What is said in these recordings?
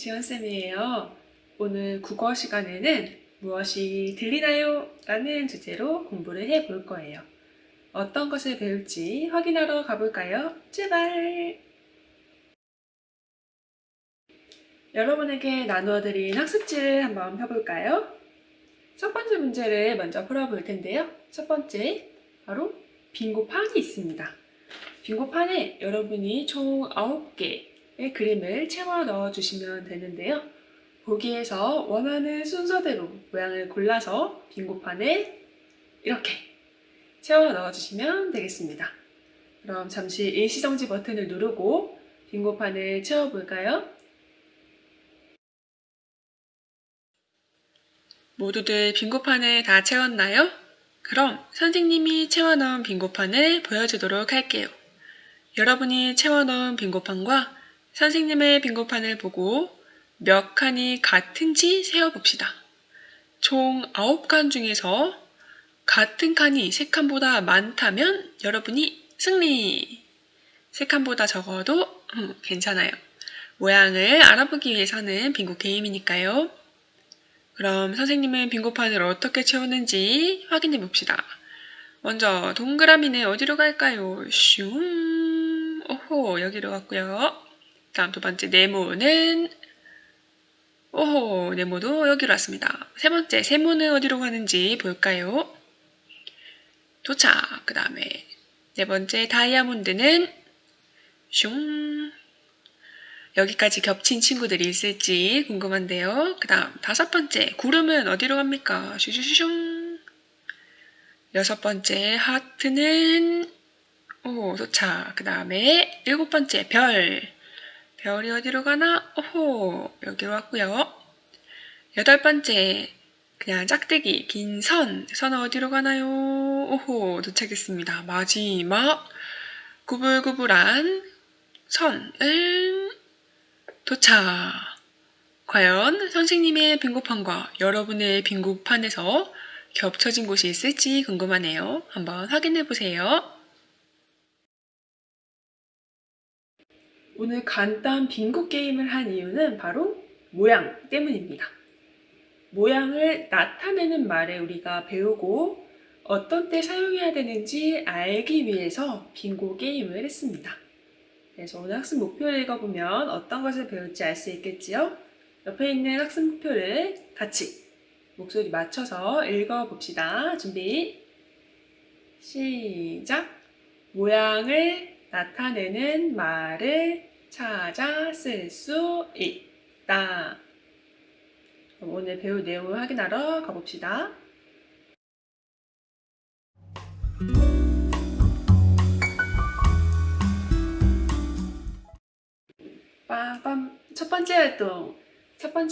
지연쌤이에요. 오늘 국어 시간에는 무엇이 들리나요? 라는 주제로 공부를 해볼 거예요. 어떤 것을 배울지 확인하러 가볼까요? 출발! 여러분에게 나누어드린 학습지를 한번 펴볼까요? 첫 번째 문제를 먼저 풀어볼 텐데요. 첫 번째, 바로 빙고판이 있습니다. 빙고판에 여러분이 총 9개의 그림을 채워 넣어주시면 되는데요. 보기에서 원하는 순서대로 모양을 골라서 빙고판에 이렇게 채워 넣어주시면 되겠습니다. 그럼 잠시 일시정지 버튼을 누르고 빙고판을 채워볼까요? 모두들 빙고판을 다 채웠나요? 그럼 선생님이 채워넣은 빙고판을 보여주도록 할게요. 여러분이 채워넣은 빙고판과 선생님의 빙고판을 보고 몇 칸이 같은지 세어봅시다. 총 9칸 중에서 같은 칸이 3칸보다 많다면 여러분이 승리! 3칸보다 적어도 괜찮아요. 모양을 알아보기 위해서는 빙고 게임이니까요. 그럼 선생님은 빙고판을 어떻게 채우는지 확인해 봅시다. 먼저 동그라미는 어디로 갈까요? 슝! 오호, 여기로 갔고요. 다음 두 번째 네모는 오호, 네모도 여기로 왔습니다. 세 번째 세모는 어디로 가는지 볼까요? 도착! 그 다음에 네 번째 다이아몬드는 슝! 여기까지 겹친 친구들이 있을지 궁금한데요. 그 다음 다섯 번째 구름은 어디로 갑니까? 슈슈슈슝! 여섯 번째 하트는 오, 도착! 그 다음에 일곱 번째 별이 어디로 가나? 오호, 여기로 왔고요. 여덟 번째 그냥 짝대기 긴 선은 어디로 가나요? 오호, 도착했습니다. 마지막 구불구불한 선을 도착! 과연 선생님의 빙고판과 여러분의 빙고판에서 겹쳐진 곳이 있을지 궁금하네요. 한번 확인해 보세요. 오늘 간단 빙고 게임을 한 이유는 바로 모양 때문입니다. 모양을 나타내는 말을 우리가 배우고 어떤 때 사용해야 되는지 알기 위해서 빙고 게임을 했습니다. 그래서 오늘 학습 목표를 읽어보면 어떤 것을 배울지 알 수 있겠지요? 옆에 있는 학습 목표를 같이 목소리 맞춰서 읽어봅시다. 준비, 시작! 모양을 나타내는 말을 찾아 쓸 수 있다. 그럼 오늘 배울 내용을 확인하러 가봅시다. 빠밤! 첫 번째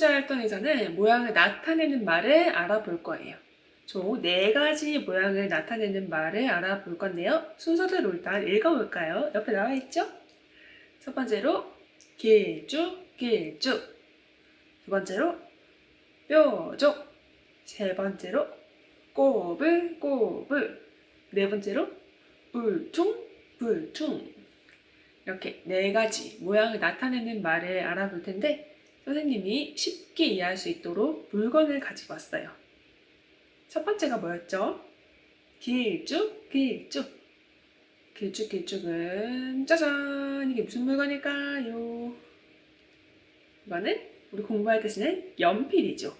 활동에서는 모양을 나타내는 말을 알아볼 거예요. 총 4가지 모양을 나타내는 말을 알아볼 건데요. 순서대로 일단 읽어볼까요? 옆에 나와 있죠? 첫 번째로 길쭉. 두 번째로 뾰족. 세 번째로 꼬불. 네 번째로 울퉁. 이렇게 4가지 모양을 나타내는 말을 알아볼 텐데 선생님이 쉽게 이해할 수 있도록 물건을 가지고 왔어요. 첫 번째가 뭐였죠? 길쭉은 짜잔! 이게 무슨 물건일까요? 이거는 우리 공부할 때 쓰는 연필이죠.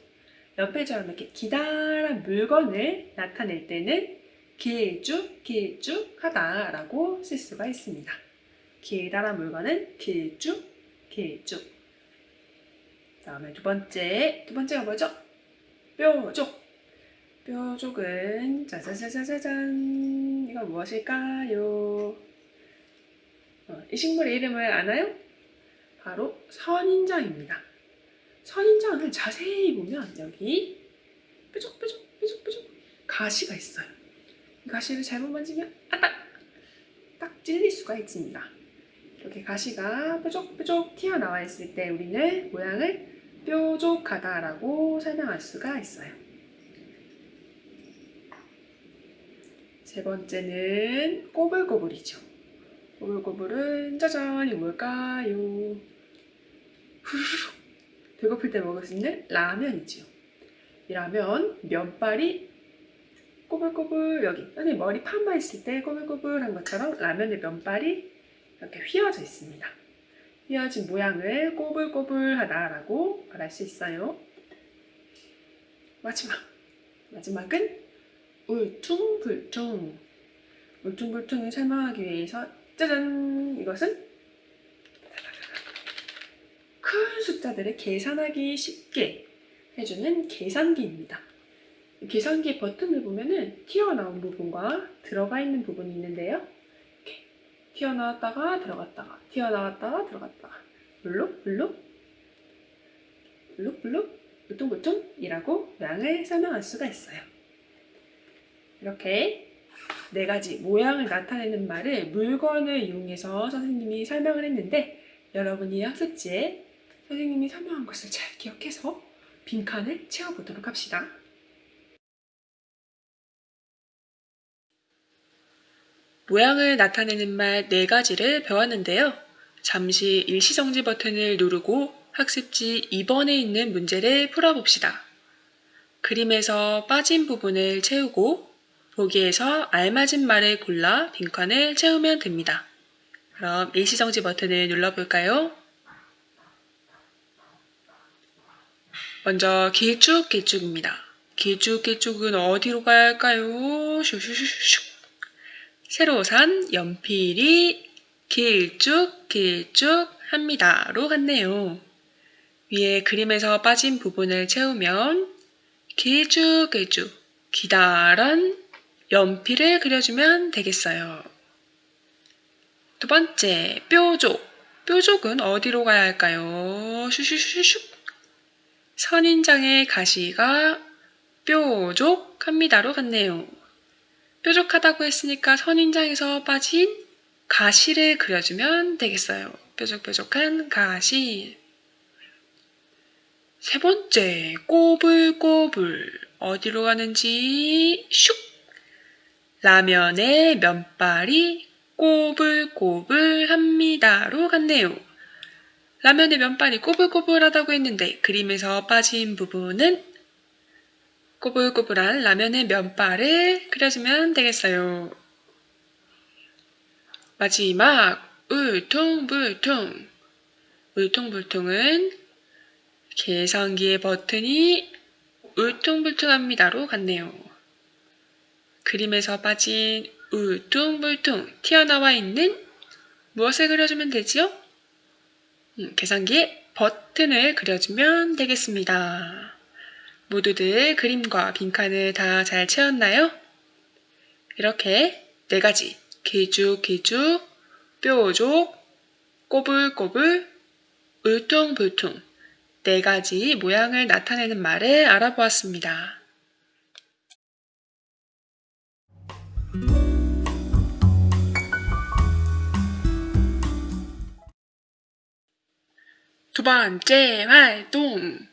연필처럼 이렇게 기다란 물건을 나타낼 때는 길쭉하다라고 쓸 수가 있습니다. 기다란 물건은 길쭉. 다음에 두 번째가 뭐죠? 뾰족은 짜자자자잔. 이건 무엇일까요? 이 식물의 이름을 아나요? 바로 선인장입니다. 선인장을 자세히 보면 여기 뾰족 가시가 있어요. 이 가시를 잘못 만지면 딱 찔릴 수가 있습니다. 이렇게 가시가 뾰족 튀어나와 있을 때 우리는 모양을 뾰족하다라고 설명할 수가 있어요. 세 번째는 꼬불꼬불이죠. 꼬불꼬불은 짜잔, 이거 뭘까요? 후루룩. 배고플 때 먹을 수 있는 라면이지요. 이 라면, 면발이 꼬불꼬불 여기 선생님 머리 파마 있을 때 꼬불꼬불한 것처럼 라면의 면발이 이렇게 휘어져 있습니다. 휘어진 모양을 꼬불꼬불하다라고 말할 수 있어요. 마지막은 울퉁불퉁. 울퉁불퉁을 설명하기 위해서 짜잔! 이것은 큰 숫자들을 계산하기 쉽게 해주는 계산기입니다. 계산기 버튼을 보면은 튀어나온 부분과 들어가 있는 부분이 있는데요. 이렇게 튀어나왔다가 들어갔다가 튀어나왔다가 들어갔다가 블룩블룩 블룩블룩 울퉁불퉁이라고 모양을 설명할 수가 있어요. 이렇게 4가지 모양을 나타내는 말을 물건을 이용해서 선생님이 설명을 했는데 여러분이 학습지에 선생님이 설명한 것을 잘 기억해서 빈칸을 채워보도록 합시다. 모양을 나타내는 말 4가지를 배웠는데요. 잠시 일시정지 버튼을 누르고 학습지 2번에 있는 문제를 풀어봅시다. 그림에서 빠진 부분을 채우고 보기에서 알맞은 말을 골라 빈칸을 채우면 됩니다. 그럼 일시정지 버튼을 눌러볼까요? 먼저 길쭉길쭉입니다. 길쭉길쭉은 어디로 가야 할까요? 슈슈슈슈. 새로 산 연필이 길쭉길쭉합니다로 갔네요. 위에 그림에서 빠진 부분을 채우면 길쭉길쭉 기다란 연필을 그려주면 되겠어요. 2번째, 뾰족. 뾰족은 어디로 가야 할까요? 슈슈슈슈. 선인장의 가시가 뾰족합니다로 갔네요. 뾰족하다고 했으니까 선인장에서 빠진 가시를 그려주면 되겠어요. 뾰족뾰족한 가시. 3번째, 꼬불꼬불. 어디로 가는지 슉! 라면의 면발이 꼬불꼬불합니다로 갔네요. 라면의 면발이 꼬불꼬불하다고 했는데 그림에서 빠진 부분은 꼬불꼬불한 라면의 면발을 그려주면 되겠어요. 마지막, 울퉁불퉁. 울퉁불퉁은 계산기의 버튼이 울퉁불퉁합니다로 갔네요. 그림에서 빠진 울퉁불퉁 튀어나와 있는 무엇을 그려주면 되지요? 계산기의 버튼을 그려주면 되겠습니다. 모두들 그림과 빈칸을 다 잘 채웠나요? 이렇게 4가지 길쭉길쭉, 뾰족, 꼬불꼬불, 울퉁불퉁 4가지 모양을 나타내는 말을 알아보았습니다. 두 번째 활동.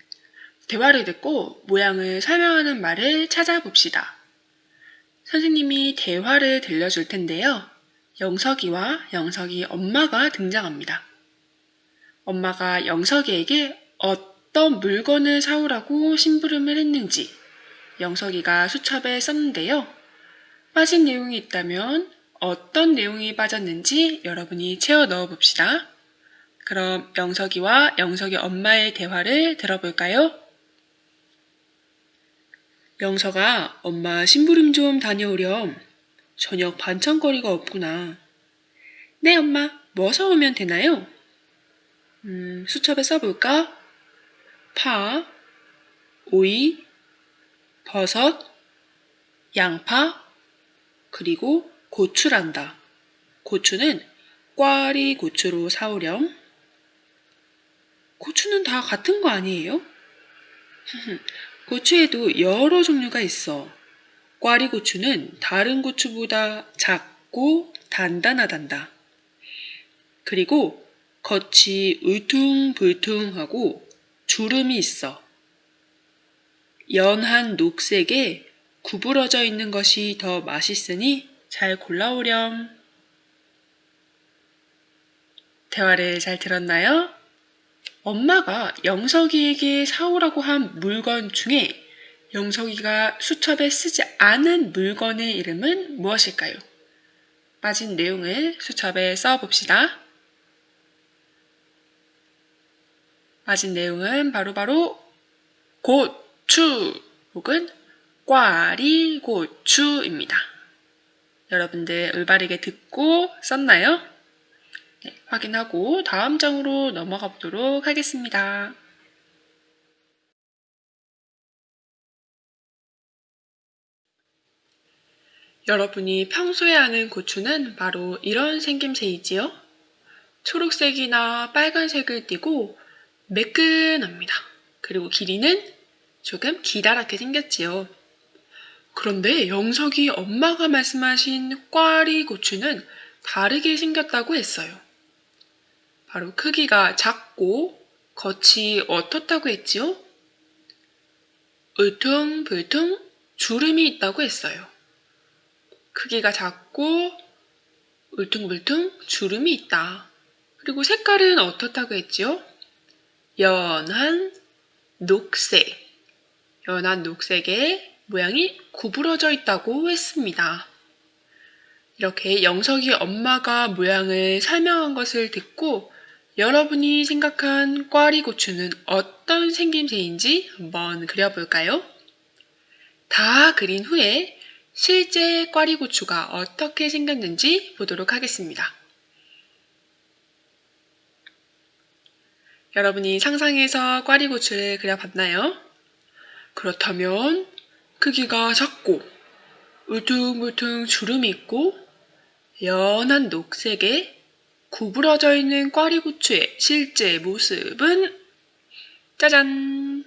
대화를 듣고 모양을 설명하는 말을 찾아봅시다. 선생님이 대화를 들려줄 텐데요. 영석이와 영석이 엄마가 등장합니다. 엄마가 영석이에게 어떤 물건을 사오라고 심부름을 했는지 영석이가 수첩에 썼는데요. 빠진 내용이 있다면 어떤 내용이 빠졌는지 여러분이 채워 넣어 봅시다. 그럼 영석이와 영석이 엄마의 대화를 들어볼까요? 영석아, 엄마 심부름 좀 다녀오렴. 저녁 반찬거리가 없구나. 네, 엄마. 뭐 사오면 되나요? 수첩에 써볼까? 파, 오이, 버섯, 양파, 그리고 고추란다. 고추는 꽈리고추로 사오렴. 고추는 다 같은 거 아니에요? 고추에도 여러 종류가 있어. 꽈리고추는 다른 고추보다 작고 단단하단다. 그리고 겉이 울퉁불퉁하고 주름이 있어. 연한 녹색에 구부러져 있는 것이 더 맛있으니 잘 골라오렴. 대화를 잘 들었나요? 엄마가 영석이에게 사오라고 한 물건 중에 영석이가 수첩에 쓰지 않은 물건의 이름은 무엇일까요? 빠진 내용을 수첩에 써봅시다. 빠진 내용은 바로 고추 혹은 꽈리고추입니다. 여러분들 올바르게 듣고 썼나요? 네, 확인하고 다음 장으로 넘어가 보도록 하겠습니다. 여러분이 평소에 아는 고추는 바로 이런 생김새이지요? 초록색이나 빨간색을 띠고 매끈합니다. 그리고 길이는 조금 기다랗게 생겼지요. 그런데 영석이 엄마가 말씀하신 꽈리고추는 다르게 생겼다고 했어요. 바로 크기가 작고 겉이 어떻다고 했지요? 울퉁불퉁 주름이 있다고 했어요. 크기가 작고 울퉁불퉁 주름이 있다. 그리고 색깔은 어떻다고 했지요? 연한 녹색. 연한 녹색의 모양이 구부러져 있다고 했습니다. 이렇게 영석이 엄마가 모양을 설명한 것을 듣고 여러분이 생각한 꽈리고추는 어떤 생김새인지 한번 그려볼까요? 다 그린 후에 실제 꽈리고추가 어떻게 생겼는지 보도록 하겠습니다. 여러분이 상상해서 꽈리고추를 그려봤나요? 그렇다면 크기가 작고 울퉁불퉁 주름이 있고 연한 녹색에 구부러져 있는 꽈리고추의 실제 모습은 짜잔!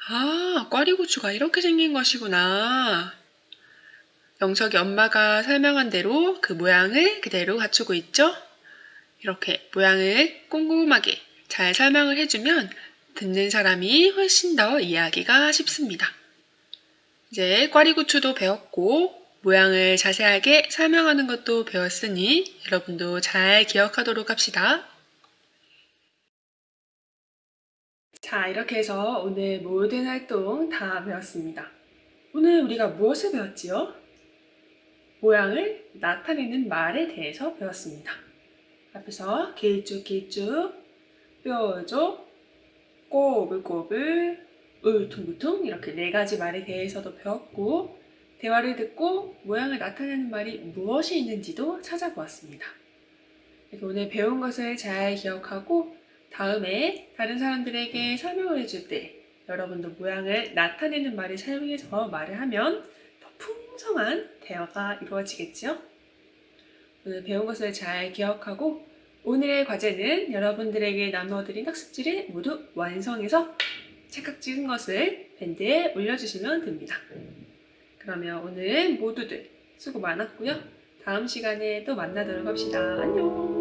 아, 꽈리고추가 이렇게 생긴 것이구나. 영석이 엄마가 설명한 대로 그 모양을 그대로 갖추고 있죠? 이렇게 모양을 꼼꼼하게 잘 설명을 해주면 듣는 사람이 훨씬 더 이해하기가 쉽습니다. 이제 꽈리고추도 배웠고 모양을 자세하게 설명하는 것도 배웠으니 여러분도 잘 기억하도록 합시다. 자, 이렇게 해서 오늘 모든 활동 다 배웠습니다. 오늘 우리가 무엇을 배웠지요? 모양을 나타내는 말에 대해서 배웠습니다. 앞에서 길쭉길쭉, 뾰족, 꼬불꼬불, 울퉁불퉁 이렇게 4가지 말에 대해서도 배웠고 대화를 듣고 모양을 나타내는 말이 무엇이 있는지도 찾아보았습니다. 오늘 배운 것을 잘 기억하고 다음에 다른 사람들에게 설명을 해줄 때 여러분도 모양을 나타내는 말을 사용해서 말을 하면 더 풍성한 대화가 이루어지겠죠? 오늘 배운 것을 잘 기억하고 오늘의 과제는 여러분들에게 나누어드린 학습지를 모두 완성해서 찰칵 찍은 것을 밴드에 올려주시면 됩니다. 그러면 오늘 모두들 수고 많았고요. 다음 시간에 또 만나도록 합시다. 안녕!